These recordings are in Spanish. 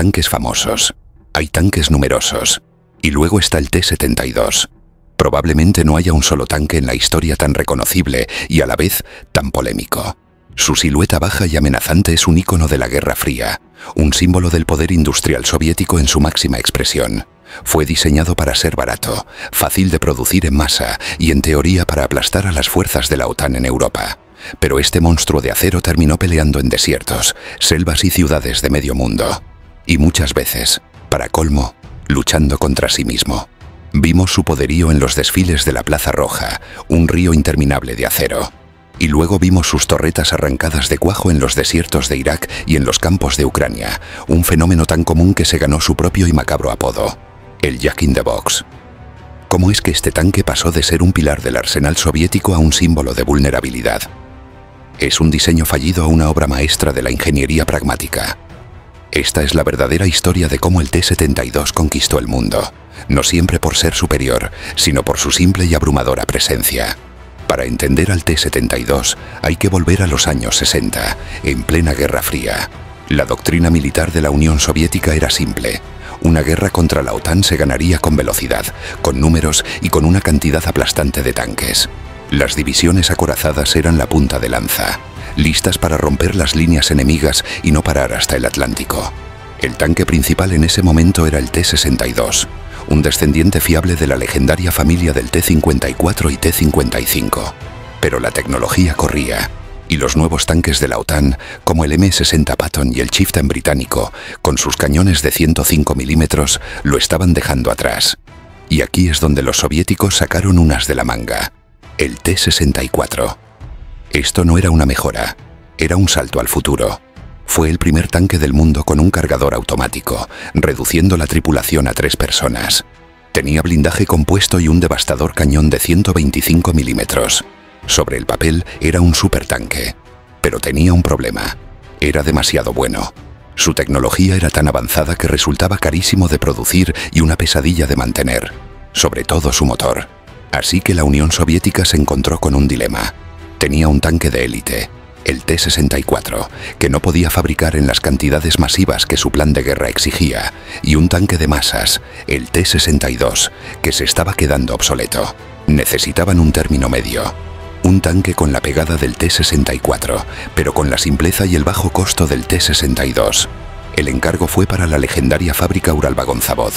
tanques famosos, hay tanques numerosos, y luego está el T-72. Probablemente no haya un solo tanque en la historia tan reconocible y a la vez tan polémico. Su silueta baja y amenazante es un ícono de la Guerra Fría, un símbolo del poder industrial soviético en su máxima expresión. Fue diseñado para ser barato, fácil de producir en masa y en teoría para aplastar a las fuerzas de la OTAN en Europa. Pero este monstruo de acero terminó peleando en desiertos, selvas y ciudades de medio mundo. Y muchas veces, para colmo, luchando contra sí mismo. Vimos su poderío en los desfiles de la Plaza Roja, un río interminable de acero. Y luego vimos sus torretas arrancadas de cuajo en los desiertos de Irak y en los campos de Ucrania, un fenómeno tan común que se ganó su propio y macabro apodo, el Jack in the Box. ¿Cómo es que este tanque pasó de ser un pilar del arsenal soviético a un símbolo de vulnerabilidad? ¿Es un diseño fallido o una obra maestra de la ingeniería pragmática? Esta es la verdadera historia de cómo el T-72 conquistó el mundo, no siempre por ser superior, sino por su simple y abrumadora presencia. Para entender al T-72 hay que volver a los años 60, en plena Guerra Fría. La doctrina militar de la Unión Soviética era simple. Una guerra contra la OTAN se ganaría con velocidad, con números y con una cantidad aplastante de tanques. Las divisiones acorazadas eran la punta de lanza, listas para romper las líneas enemigas y no parar hasta el Atlántico. El tanque principal en ese momento era el T-62, un descendiente fiable de la legendaria familia del T-54 y T-55. Pero la tecnología corría, y los nuevos tanques de la OTAN, como el M60 Patton y el Chieftain británico, con sus cañones de 105 milímetros, lo estaban dejando atrás. Y aquí es donde los soviéticos sacaron un as de la manga, el T-64. Esto no era una mejora, era un salto al futuro. Fue el primer tanque del mundo con un cargador automático, reduciendo la tripulación a 3 personas. Tenía blindaje compuesto y un devastador cañón de 125 milímetros. Sobre el papel era un supertanque, pero tenía un problema. Era demasiado bueno. Su tecnología era tan avanzada que resultaba carísimo de producir y una pesadilla de mantener, sobre todo su motor. Así que la Unión Soviética se encontró con un dilema. Tenía un tanque de élite, el T-64, que no podía fabricar en las cantidades masivas que su plan de guerra exigía, y un tanque de masas, el T-62, que se estaba quedando obsoleto. Necesitaban un término medio. Un tanque con la pegada del T-64, pero con la simpleza y el bajo costo del T-62. El encargo fue para la legendaria fábrica Uralvagonzavod.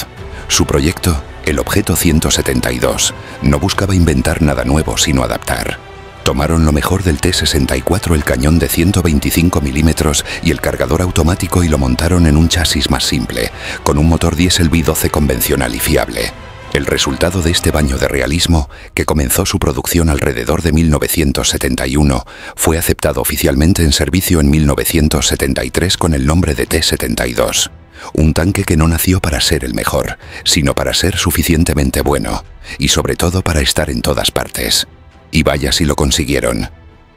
Su proyecto, el Objeto 172, no buscaba inventar nada nuevo sino adaptar. Tomaron lo mejor del T-64, el cañón de 125 milímetros y el cargador automático, y lo montaron en un chasis más simple, con un motor diésel V12 convencional y fiable. El resultado de este baño de realismo, que comenzó su producción alrededor de 1971, fue aceptado oficialmente en servicio en 1973 con el nombre de T-72. Un tanque que no nació para ser el mejor, sino para ser suficientemente bueno, y sobre todo para estar en todas partes. Y vaya si lo consiguieron.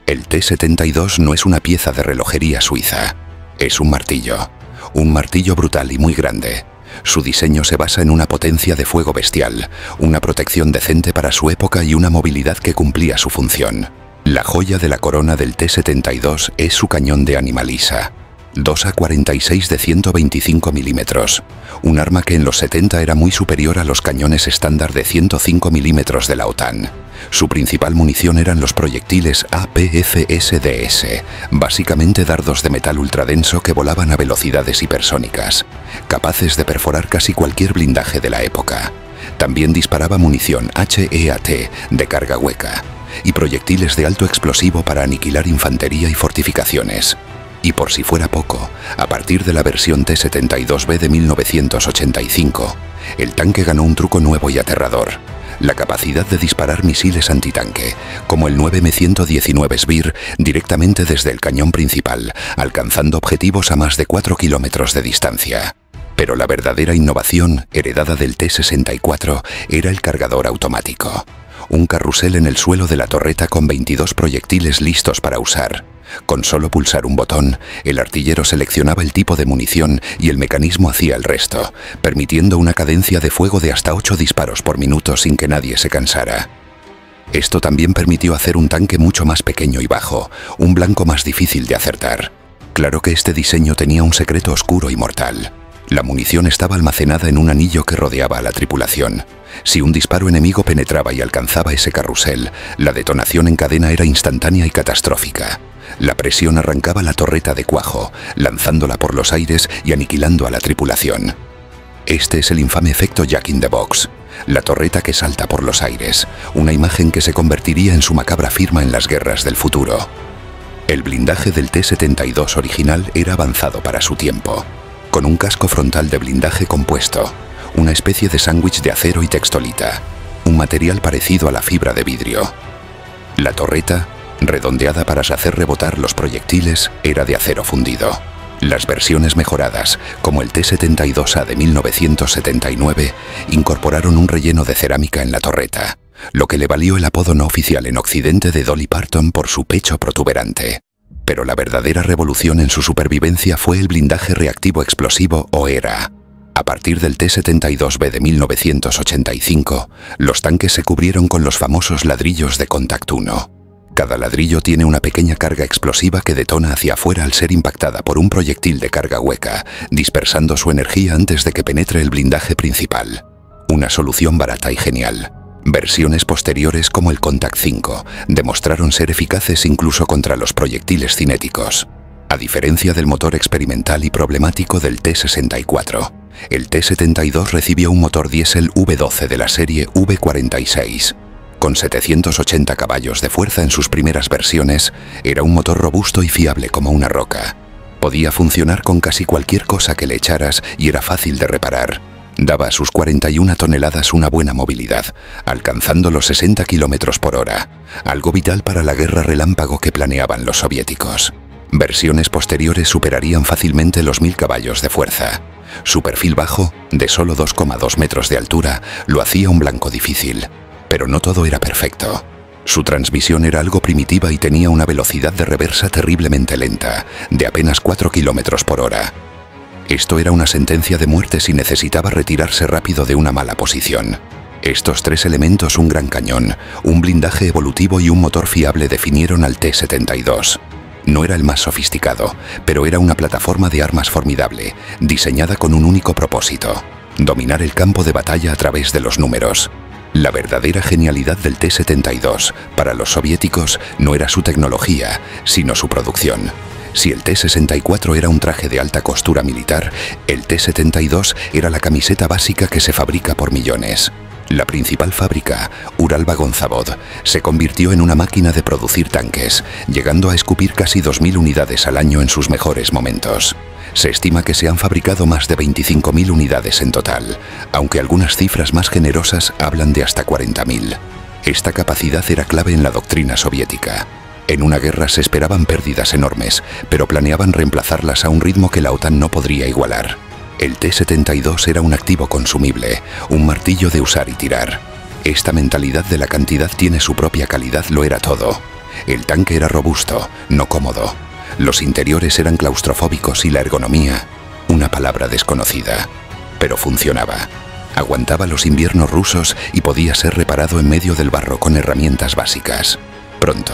El T-72 no es una pieza de relojería suiza, es un martillo brutal y muy grande. Su diseño se basa en una potencia de fuego bestial, una protección decente para su época y una movilidad que cumplía su función. La joya de la corona del T-72 es su cañón de Animalisa, 2A46 de 125 milímetros, un arma que en los 70 era muy superior a los cañones estándar de 105 milímetros de la OTAN. Su principal munición eran los proyectiles APFSDS, básicamente dardos de metal ultradenso que volaban a velocidades hipersónicas, capaces de perforar casi cualquier blindaje de la época. También disparaba munición HEAT de carga hueca y proyectiles de alto explosivo para aniquilar infantería y fortificaciones. Y por si fuera poco, a partir de la versión T-72B de 1985, el tanque ganó un truco nuevo y aterrador: la capacidad de disparar misiles antitanque, como el 9M119 Sbir, directamente desde el cañón principal, alcanzando objetivos a más de 4 kilómetros de distancia. Pero la verdadera innovación, heredada del T-64, era el cargador automático. Un carrusel en el suelo de la torreta con 22 proyectiles listos para usar. Con solo pulsar un botón, el artillero seleccionaba el tipo de munición y el mecanismo hacía el resto, permitiendo una cadencia de fuego de hasta 8 disparos por minuto sin que nadie se cansara. Esto también permitió hacer un tanque mucho más pequeño y bajo, un blanco más difícil de acertar. Claro que este diseño tenía un secreto oscuro y mortal: La munición estaba almacenada en un anillo que rodeaba a la tripulación. Si un disparo enemigo penetraba y alcanzaba ese carrusel, la detonación en cadena era instantánea y catastrófica. La presión arrancaba la torreta de cuajo, lanzándola por los aires y aniquilando a la tripulación. Este es el infame efecto Jack in the Box, la torreta que salta por los aires, una imagen que se convertiría en su macabra firma en las guerras del futuro. El blindaje del T-72 original era avanzado para su tiempo, con un casco frontal de blindaje compuesto, una especie de sándwich de acero y textolita, un material parecido a la fibra de vidrio. La torreta, redondeada para hacer rebotar los proyectiles, era de acero fundido. Las versiones mejoradas, como el T-72A de 1979, incorporaron un relleno de cerámica en la torreta, lo que le valió el apodo no oficial en Occidente de Dolly Parton por su pecho protuberante. Pero la verdadera revolución en su supervivencia fue el blindaje reactivo explosivo o ERA. A partir del T-72B de 1985, los tanques se cubrieron con los famosos ladrillos de Contact 1. Cada ladrillo tiene una pequeña carga explosiva que detona hacia afuera al ser impactada por un proyectil de carga hueca, dispersando su energía antes de que penetre el blindaje principal. Una solución barata y genial. Versiones posteriores como el Contact 5 demostraron ser eficaces incluso contra los proyectiles cinéticos. A diferencia del motor experimental y problemático del T-64, el T-72 recibió un motor diésel V12 de la serie V46. Con 780 caballos de fuerza en sus primeras versiones, era un motor robusto y fiable como una roca. Podía funcionar con casi cualquier cosa que le echaras y era fácil de reparar. Daba a sus 41 toneladas una buena movilidad, alcanzando los 60 km por hora, algo vital para la guerra relámpago que planeaban los soviéticos. Versiones posteriores superarían fácilmente los 1000 caballos de fuerza. Su perfil bajo, de solo 2,2 metros de altura, lo hacía un blanco difícil. Pero no todo era perfecto. Su transmisión era algo primitiva y tenía una velocidad de reversa terriblemente lenta, de apenas 4 km por hora. Esto era una sentencia de muerte si necesitaba retirarse rápido de una mala posición. Estos tres elementos, un gran cañón, un blindaje evolutivo y un motor fiable, definieron al T-72. No era el más sofisticado, pero era una plataforma de armas formidable, diseñada con un único propósito: dominar el campo de batalla a través de los números. La verdadera genialidad del T-72 para los soviéticos no era su tecnología, sino su producción. Si el T-64 era un traje de alta costura militar, el T-72 era la camiseta básica que se fabrica por millones. La principal fábrica, Uralvagonzavod, se convirtió en una máquina de producir tanques, llegando a escupir casi 2000 unidades al año en sus mejores momentos. Se estima que se han fabricado más de 25.000 unidades en total, aunque algunas cifras más generosas hablan de hasta 40.000. Esta capacidad era clave en la doctrina soviética. En una guerra se esperaban pérdidas enormes, pero planeaban reemplazarlas a un ritmo que la OTAN no podría igualar. El T-72 era un activo consumible, un martillo de usar y tirar. Esta mentalidad de la cantidad tiene su propia calidad lo era todo. El tanque era robusto, no cómodo. Los interiores eran claustrofóbicos y la ergonomía, una palabra desconocida. Pero funcionaba. Aguantaba los inviernos rusos y podía ser reparado en medio del barro con herramientas básicas. Pronto,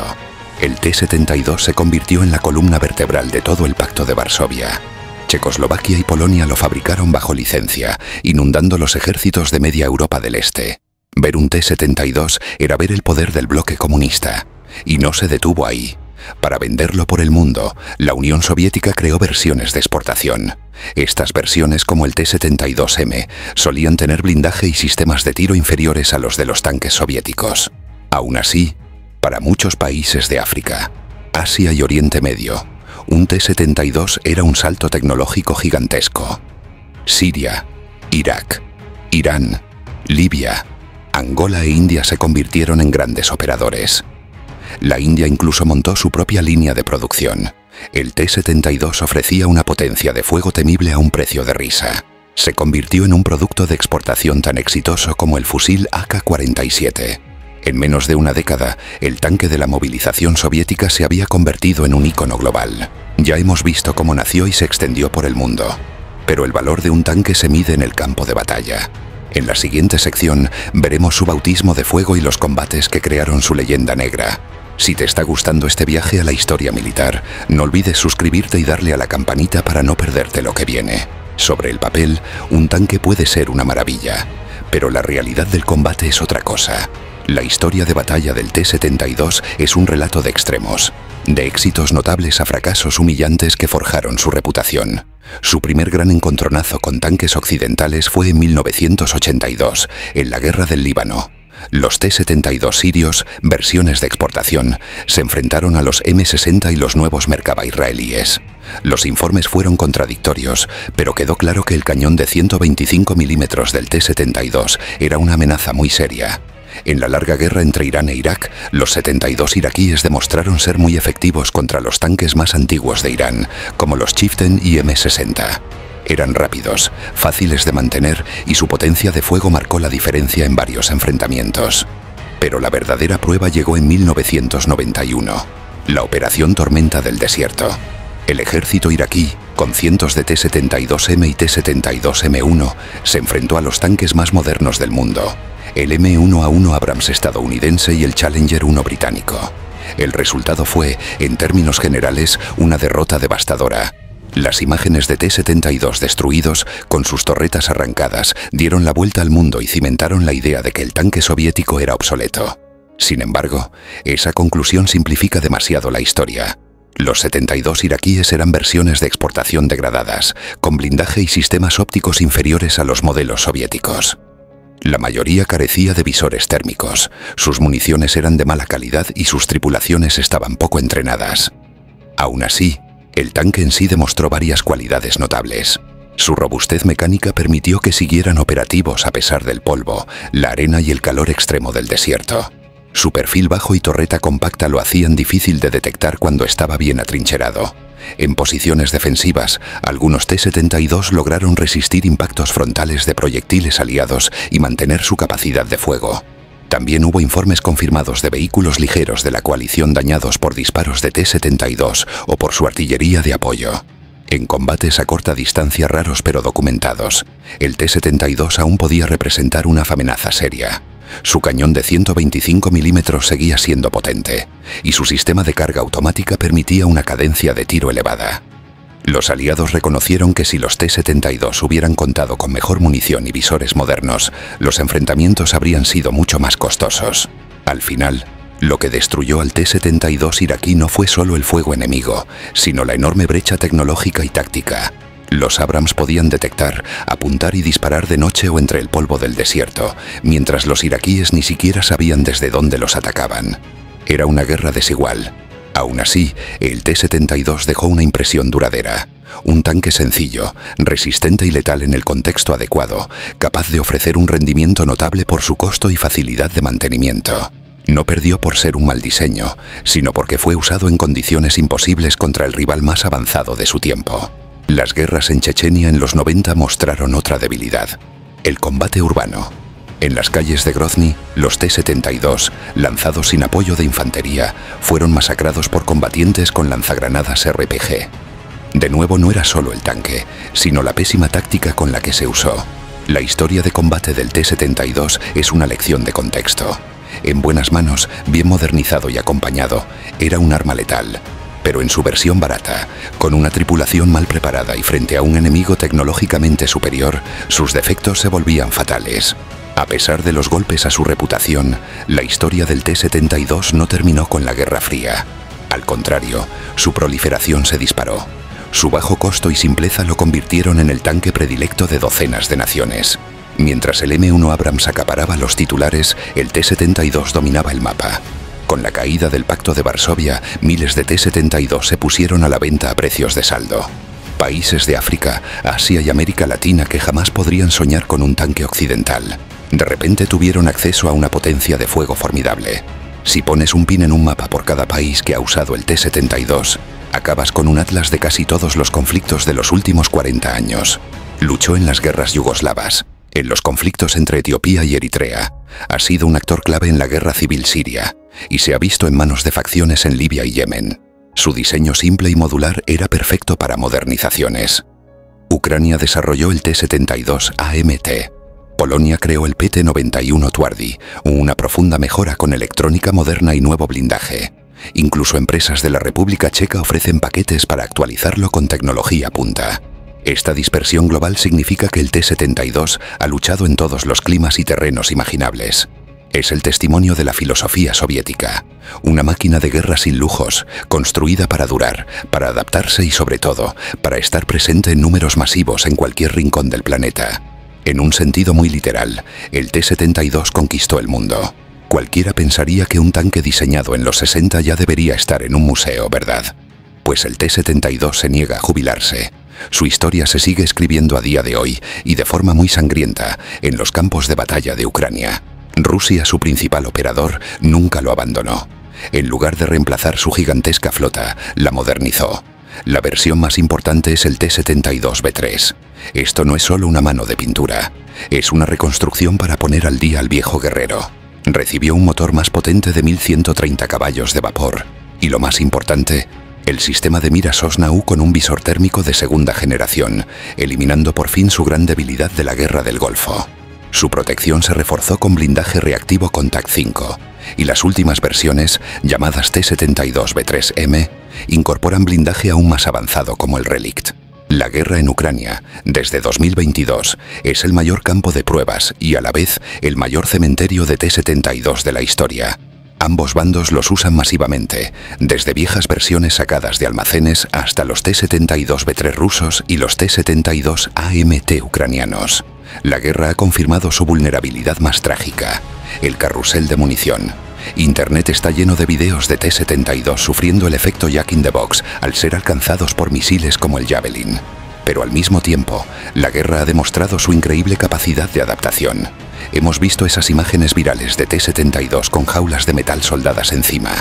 el T-72 se convirtió en la columna vertebral de todo el Pacto de Varsovia. Checoslovaquia y Polonia lo fabricaron bajo licencia, inundando los ejércitos de media Europa del Este. Ver un T-72 era ver el poder del bloque comunista. Y no se detuvo ahí. Para venderlo por el mundo, la Unión Soviética creó versiones de exportación. Estas versiones, como el T-72M, solían tener blindaje y sistemas de tiro inferiores a los de los tanques soviéticos. Aún así, para muchos países de África, Asia y Oriente Medio, un T-72 era un salto tecnológico gigantesco. Siria, Irak, Irán, Libia, Angola e India se convirtieron en grandes operadores. La India incluso montó su propia línea de producción. El T-72 ofrecía una potencia de fuego temible a un precio de risa. Se convirtió en un producto de exportación tan exitoso como el fusil AK-47. En menos de una década, el tanque de la movilización soviética se había convertido en un ícono global. Ya hemos visto cómo nació y se extendió por el mundo. Pero el valor de un tanque se mide en el campo de batalla. En la siguiente sección veremos su bautismo de fuego y los combates que crearon su leyenda negra. Si te está gustando este viaje a la historia militar, no olvides suscribirte y darle a la campanita para no perderte lo que viene. Sobre el papel, un tanque puede ser una maravilla, pero la realidad del combate es otra cosa. La historia de batalla del T-72 es un relato de extremos, de éxitos notables a fracasos humillantes que forjaron su reputación. Su primer gran encontronazo con tanques occidentales fue en 1982, en la Guerra del Líbano. Los T-72 sirios, versiones de exportación, se enfrentaron a los M-60 y los nuevos Merkava israelíes. Los informes fueron contradictorios, pero quedó claro que el cañón de 125 milímetros del T-72 era una amenaza muy seria. En la larga guerra entre Irán e Irak, los 72 iraquíes demostraron ser muy efectivos contra los tanques más antiguos de Irán, como los Chieftain y M-60. Eran rápidos, fáciles de mantener y su potencia de fuego marcó la diferencia en varios enfrentamientos. Pero la verdadera prueba llegó en 1991, la Operación Tormenta del Desierto. El ejército iraquí, con cientos de T-72M y T-72M1, se enfrentó a los tanques más modernos del mundo, el M1A1 Abrams estadounidense y el Challenger 1 británico. El resultado fue, en términos generales, una derrota devastadora. Las imágenes de T-72 destruidos, con sus torretas arrancadas, dieron la vuelta al mundo y cimentaron la idea de que el tanque soviético era obsoleto. Sin embargo, esa conclusión simplifica demasiado la historia. Los 72 iraquíes eran versiones de exportación degradadas, con blindaje y sistemas ópticos inferiores a los modelos soviéticos. La mayoría carecía de visores térmicos, sus municiones eran de mala calidad y sus tripulaciones estaban poco entrenadas. Aún así, el tanque en sí demostró varias cualidades notables. Su robustez mecánica permitió que siguieran operativos a pesar del polvo, la arena y el calor extremo del desierto. Su perfil bajo y torreta compacta lo hacían difícil de detectar cuando estaba bien atrincherado. En posiciones defensivas, algunos T-72 lograron resistir impactos frontales de proyectiles aliados y mantener su capacidad de fuego. También hubo informes confirmados de vehículos ligeros de la coalición dañados por disparos de T-72 o por su artillería de apoyo. En combates a corta distancia raros pero documentados, el T-72 aún podía representar una amenaza seria. Su cañón de 125 milímetros seguía siendo potente, y su sistema de carga automática permitía una cadencia de tiro elevada. Los aliados reconocieron que si los T-72 hubieran contado con mejor munición y visores modernos, los enfrentamientos habrían sido mucho más costosos. Al final, lo que destruyó al T-72 iraquí no fue solo el fuego enemigo, sino la enorme brecha tecnológica y táctica. Los Abrams podían detectar, apuntar y disparar de noche o entre el polvo del desierto, mientras los iraquíes ni siquiera sabían desde dónde los atacaban. Era una guerra desigual. Aún así, el T-72 dejó una impresión duradera. Un tanque sencillo, resistente y letal en el contexto adecuado, capaz de ofrecer un rendimiento notable por su costo y facilidad de mantenimiento. No perdió por ser un mal diseño, sino porque fue usado en condiciones imposibles contra el rival más avanzado de su tiempo. Las guerras en Chechenia en los 90 mostraron otra debilidad: el combate urbano. En las calles de Grozny, los T-72, lanzados sin apoyo de infantería, fueron masacrados por combatientes con lanzagranadas RPG. De nuevo, no era solo el tanque, sino la pésima táctica con la que se usó. La historia de combate del T-72 es una lección de contexto. En buenas manos, bien modernizado y acompañado, era un arma letal. Pero en su versión barata, con una tripulación mal preparada y frente a un enemigo tecnológicamente superior, sus defectos se volvían fatales. A pesar de los golpes a su reputación, la historia del T-72 no terminó con la Guerra Fría. Al contrario, su proliferación se disparó. Su bajo costo y simpleza lo convirtieron en el tanque predilecto de docenas de naciones. Mientras el M1 Abrams acaparaba los titulares, el T-72 dominaba el mapa. Con la caída del Pacto de Varsovia, miles de T-72 se pusieron a la venta a precios de saldo. Países de África, Asia y América Latina que jamás podrían soñar con un tanque occidental, de repente tuvieron acceso a una potencia de fuego formidable. Si pones un pin en un mapa por cada país que ha usado el T-72, acabas con un atlas de casi todos los conflictos de los últimos 40 años. Luchó en las guerras yugoslavas, en los conflictos entre Etiopía y Eritrea. Ha sido un actor clave en la guerra civil siria, y se ha visto en manos de facciones en Libia y Yemen. Su diseño simple y modular era perfecto para modernizaciones. Ucrania desarrolló el T-72 AMT. Polonia creó el PT-91 Twardy, una profunda mejora con electrónica moderna y nuevo blindaje. Incluso empresas de la República Checa ofrecen paquetes para actualizarlo con tecnología punta. Esta dispersión global significa que el T-72 ha luchado en todos los climas y terrenos imaginables. Es el testimonio de la filosofía soviética, una máquina de guerra sin lujos, construida para durar, para adaptarse y sobre todo, para estar presente en números masivos en cualquier rincón del planeta. En un sentido muy literal, el T-72 conquistó el mundo. Cualquiera pensaría que un tanque diseñado en los 60 ya debería estar en un museo, ¿verdad? Pues el T-72 se niega a jubilarse. Su historia se sigue escribiendo a día de hoy y de forma muy sangrienta en los campos de batalla de Ucrania. Rusia, su principal operador, nunca lo abandonó. En lugar de reemplazar su gigantesca flota, la modernizó. La versión más importante es el T-72B3. Esto no es solo una mano de pintura, es una reconstrucción para poner al día al viejo guerrero. Recibió un motor más potente de 1130 caballos de vapor y, lo más importante, el sistema de mira Sosna-U con un visor térmico de segunda generación, eliminando por fin su gran debilidad de la guerra del Golfo. Su protección se reforzó con blindaje reactivo con TAC-5, y las últimas versiones, llamadas T-72B3M, incorporan blindaje aún más avanzado como el Relikt. La guerra en Ucrania, desde 2022, es el mayor campo de pruebas y a la vez el mayor cementerio de T-72 de la historia. Ambos bandos los usan masivamente, desde viejas versiones sacadas de almacenes hasta los T-72B3 rusos y los T-72 AMT ucranianos. La guerra ha confirmado su vulnerabilidad más trágica, el carrusel de munición. Internet está lleno de videos de T-72 sufriendo el efecto Jack in the Box al ser alcanzados por misiles como el Javelin. Pero al mismo tiempo, la guerra ha demostrado su increíble capacidad de adaptación. Hemos visto esas imágenes virales de T-72 con jaulas de metal soldadas encima,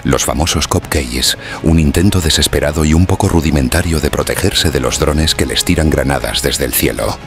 los famosos Copcages, un intento desesperado y un poco rudimentario de protegerse de los drones que les tiran granadas desde el cielo.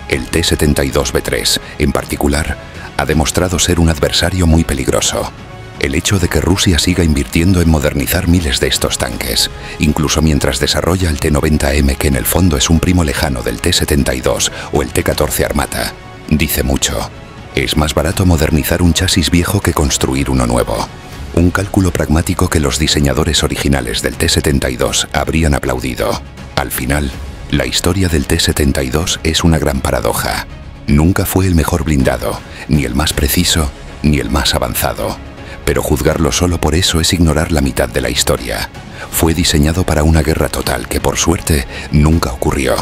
El T-72B3, en particular, ha demostrado ser un adversario muy peligroso. El hecho de que Rusia siga invirtiendo en modernizar miles de estos tanques, incluso mientras desarrolla el T-90M, que en el fondo es un primo lejano del T-72 o el T-14 Armata, dice mucho. Es más barato modernizar un chasis viejo que construir uno nuevo. Un cálculo pragmático que los diseñadores originales del T-72 habrían aplaudido. Al final, la historia del T-72 es una gran paradoja. Nunca fue el mejor blindado, ni el más preciso, ni el más avanzado. Pero juzgarlo solo por eso es ignorar la mitad de la historia. Fue diseñado para una guerra total que, por suerte, nunca ocurrió.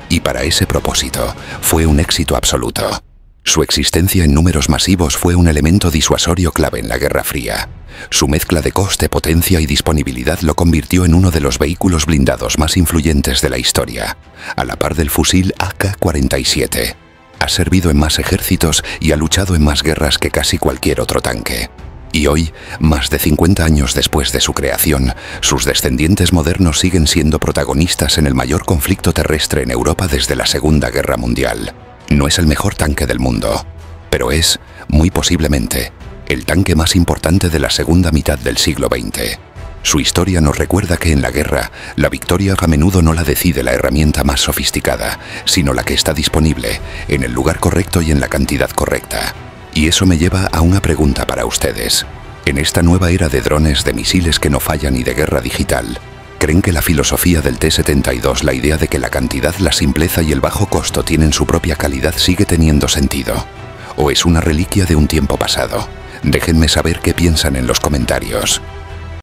Y para ese propósito, fue un éxito absoluto. Su existencia en números masivos fue un elemento disuasorio clave en la Guerra Fría. Su mezcla de coste, potencia y disponibilidad lo convirtió en uno de los vehículos blindados más influyentes de la historia, a la par del fusil AK-47. Ha servido en más ejércitos y ha luchado en más guerras que casi cualquier otro tanque. Y hoy, más de 50 años después de su creación, sus descendientes modernos siguen siendo protagonistas en el mayor conflicto terrestre en Europa desde la Segunda Guerra Mundial. No es el mejor tanque del mundo, pero es, muy posiblemente, el tanque más importante de la segunda mitad del siglo XX. Su historia nos recuerda que en la guerra, la victoria a menudo no la decide la herramienta más sofisticada, sino la que está disponible, en el lugar correcto y en la cantidad correcta. Y eso me lleva a una pregunta para ustedes. En esta nueva era de drones, de misiles que no fallan y de guerra digital, ¿creen que la filosofía del T-72, la idea de que la cantidad, la simpleza y el bajo costo tienen su propia calidad, sigue teniendo sentido? ¿O es una reliquia de un tiempo pasado? Déjenme saber qué piensan en los comentarios.